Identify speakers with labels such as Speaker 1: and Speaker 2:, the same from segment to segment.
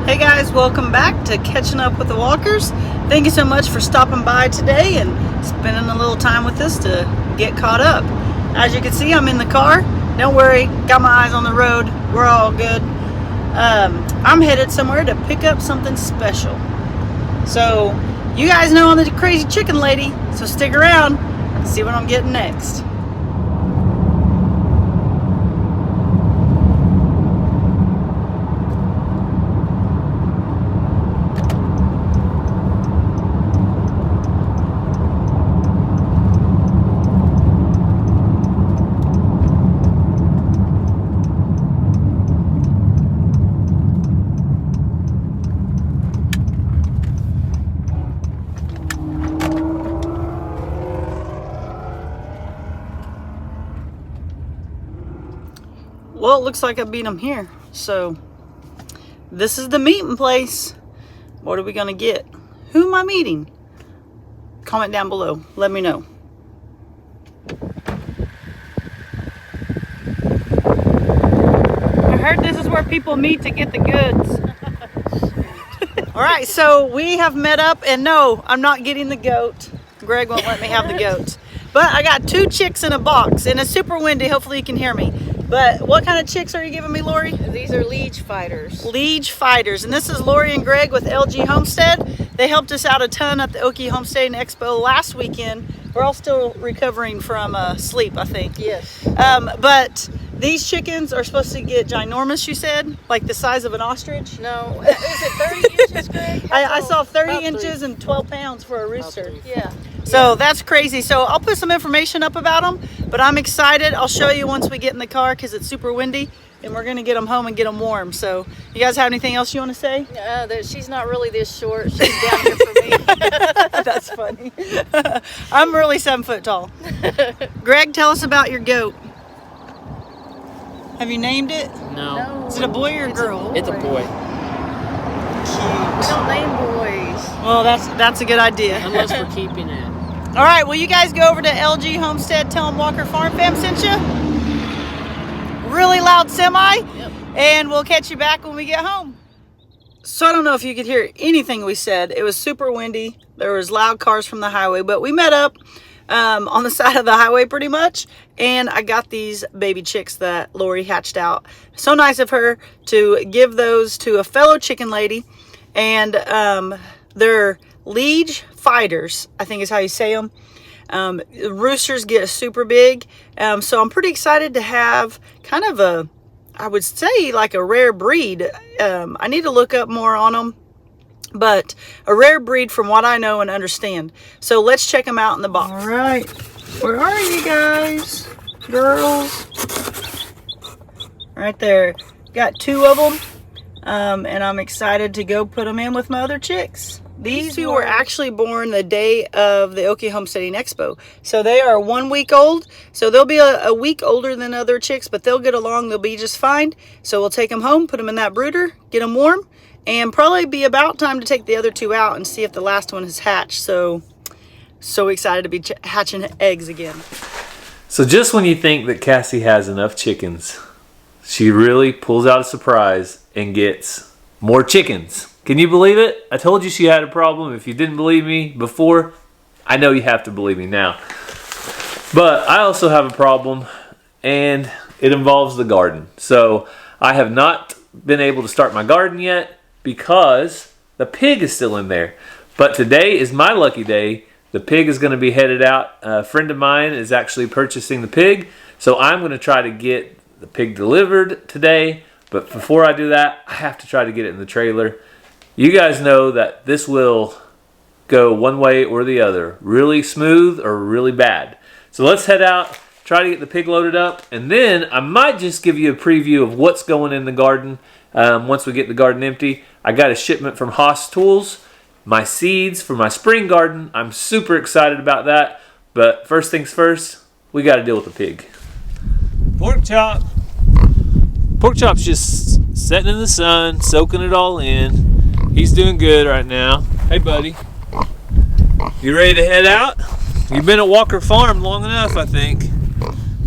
Speaker 1: Hey guys, welcome back to Catching Up with the Walkers. Thank you so much for stopping by today and spending a little time with us to get caught up. As you can see, I'm in the car. Don't worry, got my eyes on the road. We're all good. I'm headed somewhere to pick up something special. So, you guys know I'm the crazy chicken lady, so stick around and see what I'm getting next. Well, it looks like I beat them here. So, this is the meeting place. What are we going to get? Who am I meeting? Comment down below. Let me know. I heard this is where people meet to get the goods. Alright, so we have met up, and no, I'm not getting the goat. Greg won't let me have the goat. But I got 2 chicks in a box, and it's super windy. Hopefully you can hear me. But what kind of chicks are you giving me, Lori?
Speaker 2: These are liege fighters.
Speaker 1: Liege fighters. And this is Lori and Greg with LG Homestead. They helped us out a ton at the Okie Homesteading Expo last weekend. We're all still recovering from sleep, I think.
Speaker 2: Yes.
Speaker 1: But these chickens are supposed to get ginormous, you said? Like the size of an ostrich?
Speaker 2: No. Is it 30 inches, Greg?
Speaker 1: I saw 30 inches and 12 pounds for a rooster.
Speaker 2: Yeah.
Speaker 1: So that's crazy. So I'll put some information up about them, but I'm excited. I'll show you once we get in the car because it's super windy and we're going to get them home and get them warm. So you guys have anything else you want to say?
Speaker 2: She's not really this short. She's down here for me.
Speaker 1: That's funny. I'm really 7 foot tall. Greg, tell us about your goat. Have you named it?
Speaker 3: No.
Speaker 1: Is it a boy or a girl?
Speaker 3: It's a boy.
Speaker 2: We don't name boys.
Speaker 1: Well, that's a good idea.
Speaker 3: Unless we're keeping it.
Speaker 1: All right, will you guys go over to LG Homestead, tell them Walker Farm Fam sent you? Really loud semi?
Speaker 3: Yep.
Speaker 1: And we'll catch you back when we get home. So I don't know if you could hear anything we said. It was super windy. There was loud cars from the highway, but we met up on the side of the highway pretty much, and I got these baby chicks that Lori hatched out. So nice of her to give those to a fellow chicken lady, and they're liege fighters, I think is how you say them. Roosters get super big, so I'm pretty excited to have kind of a, I would say like a rare breed. I need to look up more on them, but a rare breed from what I know and understand. So let's check them out in the box. All right, where are you guys, girls? Right there, got 2 of them, and I'm excited to go put them in with my other chicks. These 2 were actually born the day of the Okie Homesteading Expo. So they are 1 week old. So they'll be a week older than other chicks, but they'll get along. They'll be just fine. So we'll take them home, put them in that brooder, get them warm, and probably be about time to take the other 2 out and see if the last one has hatched. So excited to be hatching eggs again.
Speaker 4: So just when you think that Cassie has enough chickens, she really pulls out a surprise and gets more chickens. Can you believe it? I told you she had a problem. If you didn't believe me before, I know you have to believe me now. But I also have a problem, and it involves the garden. So I have not been able to start my garden yet because the pig is still in there. But today is my lucky day. The pig is going to be headed out. A friend of mine is actually purchasing the pig. So I'm going to try to get the pig delivered today. But before I do that, I have to try to get it in the trailer. You guys know that this will go one way or the other, really smooth or really bad. So let's head out, try to get the pig loaded up, and then I might just give you a preview of what's going in the garden once we get the garden empty. I got a shipment from Haas Tools, my seeds for my spring garden. I'm super excited about that, but first things first, we got to deal with the pig. Pork chop. Pork chop's just sitting in the sun, soaking it all in. He's doing good right now. Hey, buddy. You ready to head out? You've been at Walker Farm long enough, I think.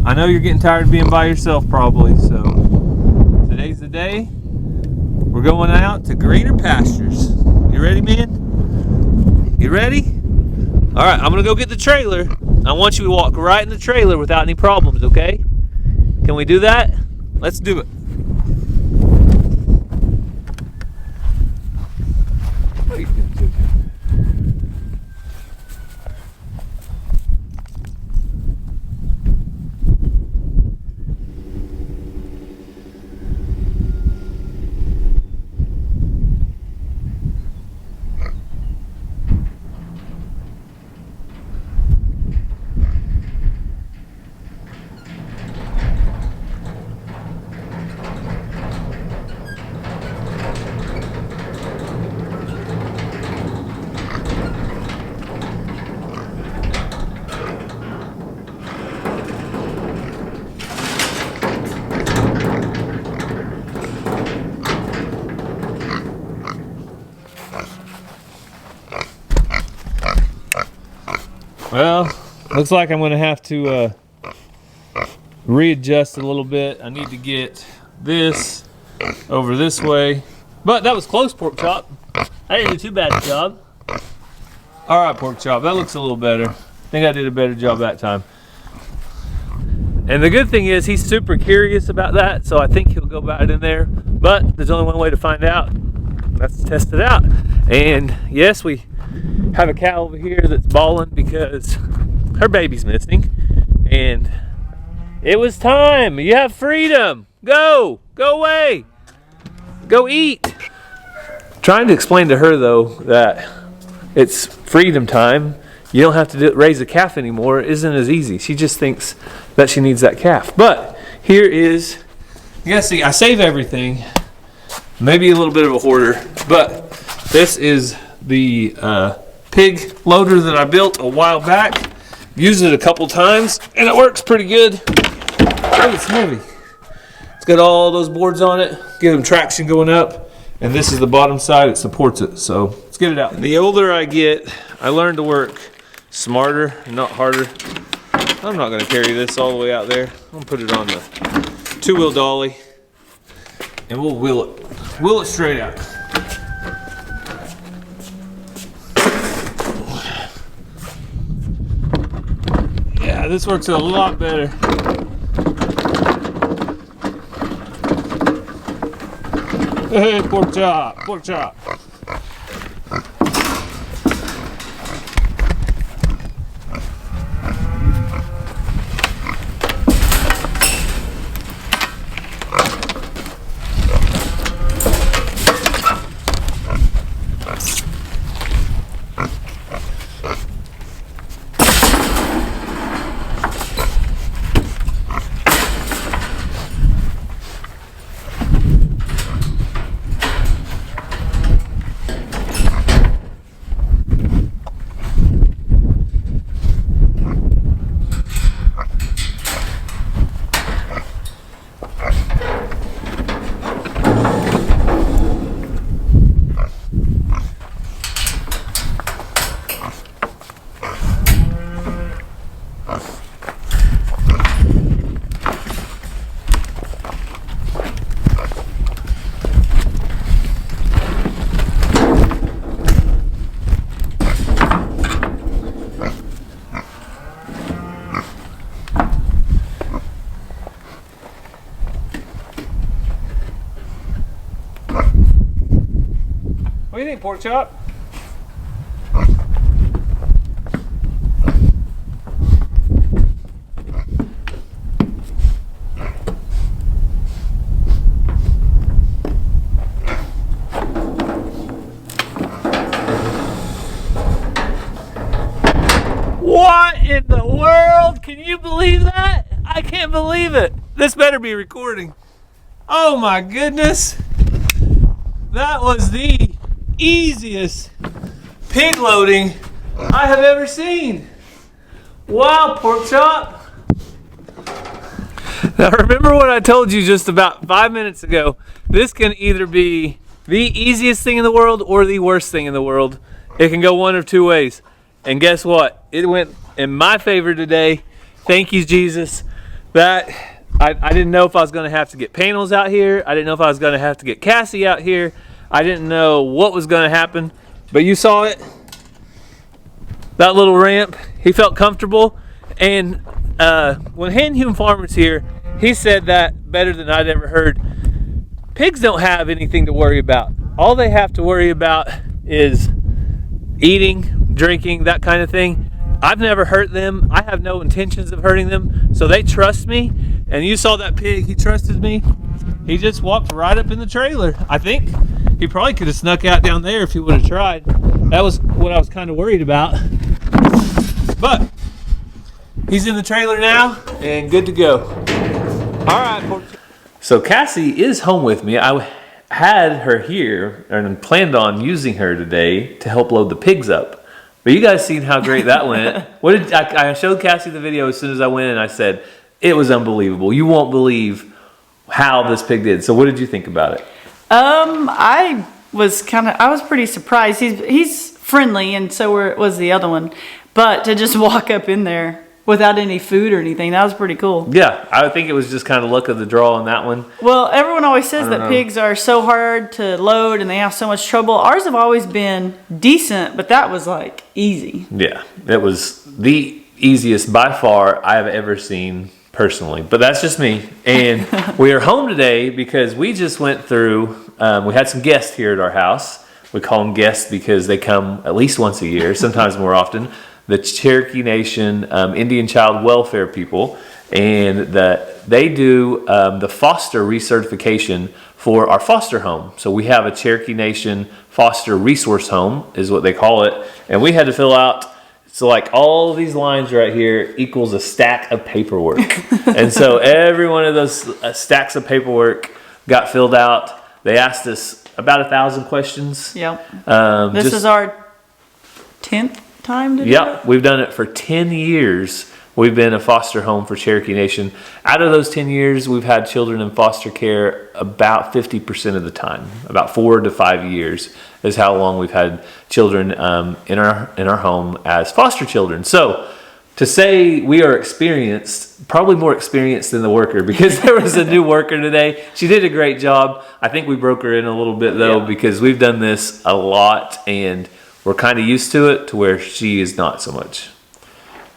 Speaker 4: I know you're getting tired of being by yourself probably, so today's the day. We're We're going out to greener pastures. You ready, man? You ready? All right, I'm gonna go get the trailer. I want you to walk right in the trailer without any problems, okay? Can we do that? Let's do it. What are you doing, Jojo? Well, looks like I'm going to have to readjust a little bit. I need to get this over this way. But that was close, Pork Chop. I didn't do too bad a job. All right, Pork Chop, that looks a little better. I think I did a better job that time. And the good thing is he's super curious about that, so I think he'll go about it in there. But there's only one way to find out. Let's test it out. And yes, we have a cow over here that's bawling because her baby's missing, and it was time. You have freedom. Go away, go eat. Trying to explain to her though that it's freedom time. You don't have to raise a calf anymore. It isn't as easy. She just thinks that she needs that calf. But here is, you gotta see, I save everything. Maybe a little bit of a hoarder, but this is the pig loader that I built a while back. Used it a couple times and it works pretty good. Oh, it's heavy. It's got all those boards on it, give them traction going up, and this is the bottom side, it supports it. So let's get it out. The older I get, I learn to work smarter, not harder. I'm not going to carry this all the way out there. I'm going to put it on the two-wheel dolly and we'll wheel it straight out. Yeah, this works a lot better. Hey, pork chop, pork chop. What do you think, pork chop? What in the world? Can you believe that? I can't believe it. This better be recording. Oh my goodness. That was the easiest pig loading I have ever seen. Wow, pork chop. Now remember what I told you just about 5 minutes ago. This can either be the easiest thing in the world or the worst thing in the world. It can go one of two ways. And guess what? It went in my favor today. Thank you, Jesus. That I didn't know if I was going to have to get panels out here. I didn't know if I was going to have to get Cassie out here. I didn't know what was going to happen. But you saw it. That little ramp. He felt comfortable. And when Hand Human Farmer's here, he said that better than I'd ever heard. Pigs don't have anything to worry about. All they have to worry about is eating, drinking, that kind of thing. I've never hurt them. I have no intentions of hurting them. So they trust me. And you saw that pig. He trusted me. He just walked right up in the trailer. I think he probably could have snuck out down there if he would have tried. That was what I was kind of worried about. But he's in the trailer now and good to go. All right. So Cassie is home with me. I had her here and planned on using her today to help load the pigs up. But you guys seen how great that went. I showed Cassie the video as soon as I went, and I said, it was unbelievable. You won't believe how this pig did. So what did you think about it?
Speaker 1: I was pretty surprised. He's friendly, and so was the other one. But to just walk up in there without any food or anything, that was pretty cool.
Speaker 4: Yeah, I think it was just kind of luck of the draw on that one.
Speaker 1: Well, everyone always says that pigs are so hard to load and they have so much trouble. Ours have always been decent, but that was like easy.
Speaker 4: Yeah, it was the easiest by far I've ever seen personally, but that's just me. And we are home today because we just went through, we had some guests here at our house. We call them guests because they come at least once a year, sometimes more often. The Cherokee Nation Indian Child Welfare people, and they do the foster recertification for our foster home. So we have a Cherokee Nation foster resource home is what they call it, and we had to fill out, so like all these lines right here equals a stack of paperwork. And so every one of those stacks of paperwork got filled out. They asked us about 1,000 questions.
Speaker 1: Yep. This is our 10th time to do
Speaker 4: Yep, we've done it for 10 years. We've been a foster home for Cherokee Nation. Out of those 10 years, we've had children in foster care about 50% of the time. About 4 to 5 years is how long we've had children in our home as foster children. So to say we are experienced, probably more experienced than the worker, because there was a new worker today. She did a great job. I think we broke her in a little bit though, because we've done this a lot and we're kind of used to it, to where she is not so much.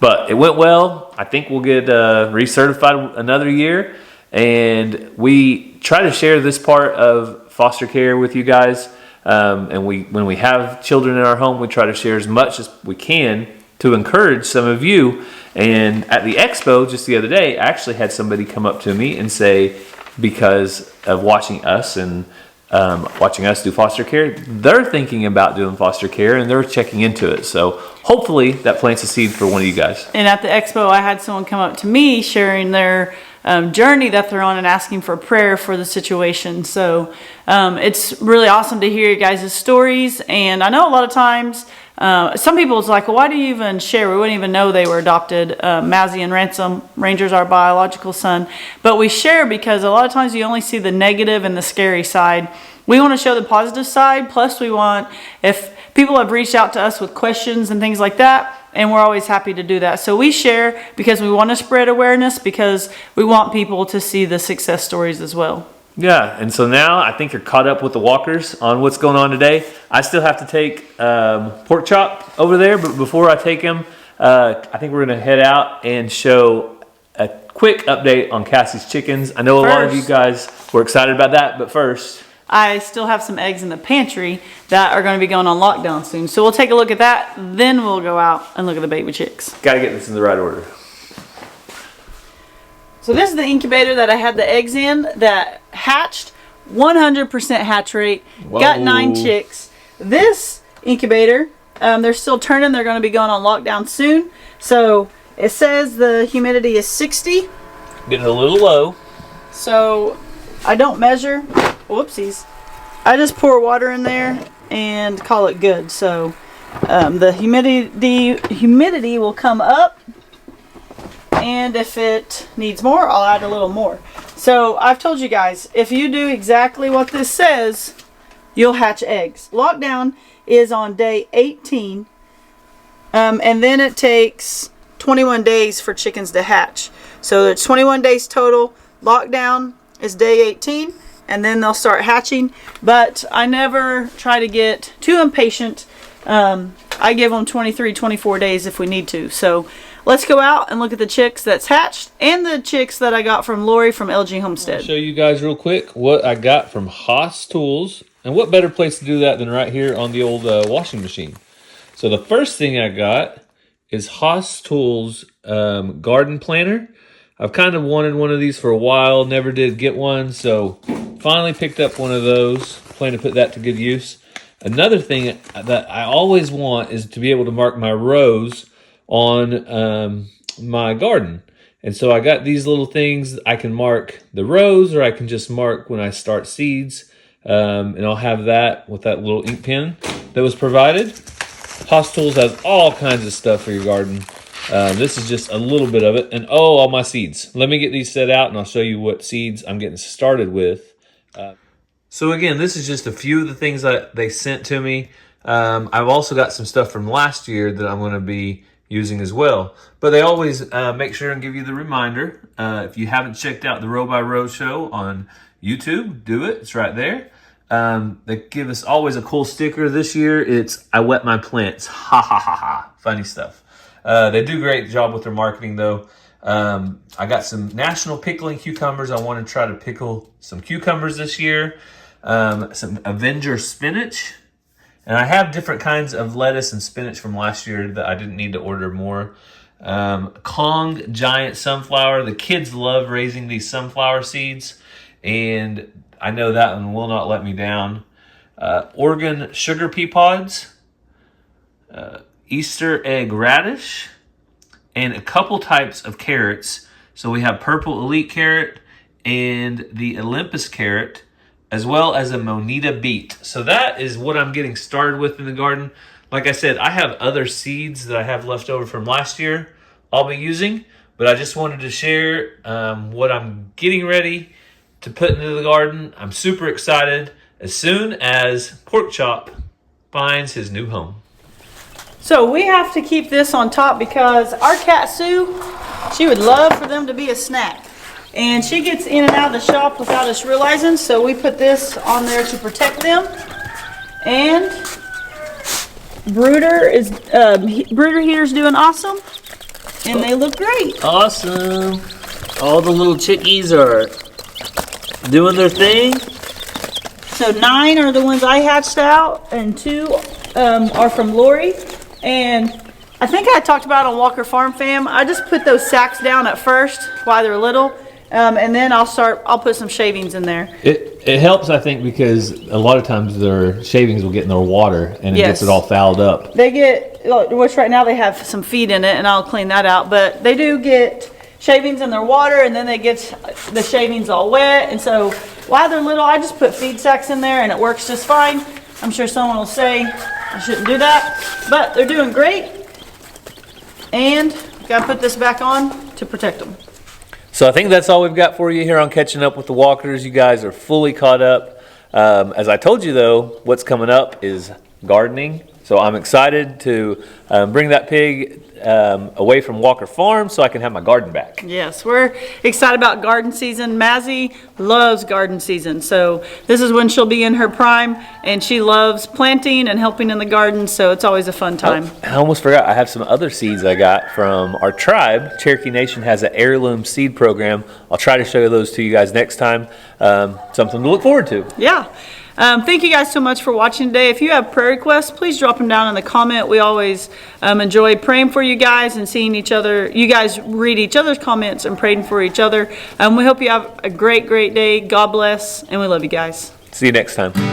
Speaker 4: But it went well. I think we'll get recertified another year. And we try to share this part of foster care with you guys. And when we have children in our home, we try to share as much as we can to encourage some of you. And at the expo just the other day, I actually had somebody come up to me and say, because of watching us and watching us do foster care, they're thinking about doing foster care and they're checking into it. So hopefully that plants a seed for one of you guys.
Speaker 1: And at the expo, I had someone come up to me sharing their journey that they're on and asking for prayer for the situation. So it's really awesome to hear you guys' stories. And I know a lot of times some people it's like, well, why do you even share? We wouldn't even know they were adopted. Mazzy and Ransom, Ranger's our biological son. But we share because a lot of times you only see the negative and the scary side. We want to show the positive side. Plus we want, if people have reached out to us with questions and things like that, and we're always happy to do that. So we share because we want to spread awareness, because we want people to see the success stories as well.
Speaker 4: Yeah, and so now I think you're caught up with the walkers on what's going on today. I still have to take Pork Chop over there, but before I take him, I think we're going to head out and show a quick update on Cassie's chickens. I know a lot of you guys were excited about that, but first,
Speaker 1: I still have some eggs in the pantry that are going to be going on lockdown soon. So we'll take a look at that, then we'll go out and look at the baby chicks.
Speaker 4: Got to get this in the right order.
Speaker 1: So this is the incubator that I had the eggs in that hatched, 100% hatch rate.
Speaker 4: Whoa.
Speaker 1: Got 9 chicks. This incubator, they're still turning. They're going to be going on lockdown soon. So it says the humidity is 60.
Speaker 4: Getting a little low.
Speaker 1: So I don't measure. Whoopsies. I just pour water in there and call it good. So the humidity will come up. And if it needs more, I'll add a little more. So I've told you guys, if you do exactly what this says, you'll hatch eggs. Lockdown is on day 18. And then it takes 21 days for chickens to hatch. So it's 21 days total. lockdown is day 18, and then they'll start hatching. But I never try to get too impatient. I give them 23, 24 days if we need to. So let's go out and look at the chicks that's hatched and the chicks that I got from Lori from LG Homestead.
Speaker 4: I'll show you guys real quick what I got from Haas Tools. And what better place to do that than right here on the old washing machine. So the first thing I got is Haas Tools garden planter. I've kind of wanted one of these for a while, never did get one, so finally picked up one of those. Plan to put that to good use. Another thing that I always want is to be able to mark my rows on my garden. And so I got these little things. I can mark the rows, or I can just mark when I start seeds. And I'll have that with that little ink pen that was provided. Haas Tools has all kinds of stuff for your garden. This is just a little bit of it. And all my seeds. Let me get these set out and I'll show you what seeds I'm getting started with. So again, this is just a few of the things that they sent to me. I've also got some stuff from last year that I'm going to be using as well. But they always make sure and give you the reminder. If you haven't checked out the Row by Row show on YouTube, do it. It's right there. They give us always a cool sticker. This year, it's I wet my plants. Ha ha ha ha. Funny stuff. They do a great job with their marketing, though. I got some national pickling cucumbers. I want to try to pickle some cucumbers this year. Some Avenger spinach. And I have different kinds of lettuce and spinach from last year that I didn't need to order more. Kong giant sunflower. The kids love raising these sunflower seeds, and I know that one will not let me down. Oregon sugar pea pods, Easter egg radish, and a couple types of carrots. So we have purple elite carrot and the Olympus carrot, as well as a Monita beet. So that is what I'm getting started with in the garden. Like I said, I have other seeds that I have left over from last year I'll be using, but I just wanted to share what I'm getting ready to put into the garden. I'm super excited as soon as Pork Chop finds his new home.
Speaker 1: So we have to keep this on top because our cat Sue, she would love for them to be a snack. And she gets in and out of the shop without us realizing, so we put this on there to protect them. And Brooder Heater's doing awesome, and they look great.
Speaker 4: Awesome. All the little chickies are doing their thing.
Speaker 1: So 9 are the ones I hatched out, and 2 are from Lori. And I think I talked about on Walker Farm Fam, I just put those sacks down at first while they're little. And then I'll put some shavings in there.
Speaker 4: It helps, I think, because a lot of times their shavings will get in their water and it gets it all fouled up.
Speaker 1: They get, which right now they have some feed in it, and I'll clean that out. But they do get shavings in their water, and then they get the shavings all wet. And so while they're little, I just put feed sacks in there, and it works just fine. I'm sure someone will say I shouldn't do that, but they're doing great. And gotta put this back on to protect them.
Speaker 4: So I think that's all we've got for you here on Catching Up with the Walkers. You guys are fully caught up. As I told you, though, what's coming up is gardening. So I'm excited to bring that pig away from Walker Farm so I can have my garden back.
Speaker 1: Yes, we're excited about garden season. Mazzy loves garden season. So this is when she'll be in her prime, and she loves planting and helping in the garden. So it's always a fun time.
Speaker 4: I almost forgot. I have some other seeds I got from our tribe. Cherokee Nation has an heirloom seed program. I'll try to show those to you guys next time. Something to look forward to.
Speaker 1: Yeah. Thank you guys so much for watching today. If you have prayer requests, please drop them down in the comment. We always enjoy praying for you guys and seeing each other. You guys read each other's comments and praying for each other. We hope you have a great, great day. God bless, and we love you guys.
Speaker 4: See you next time.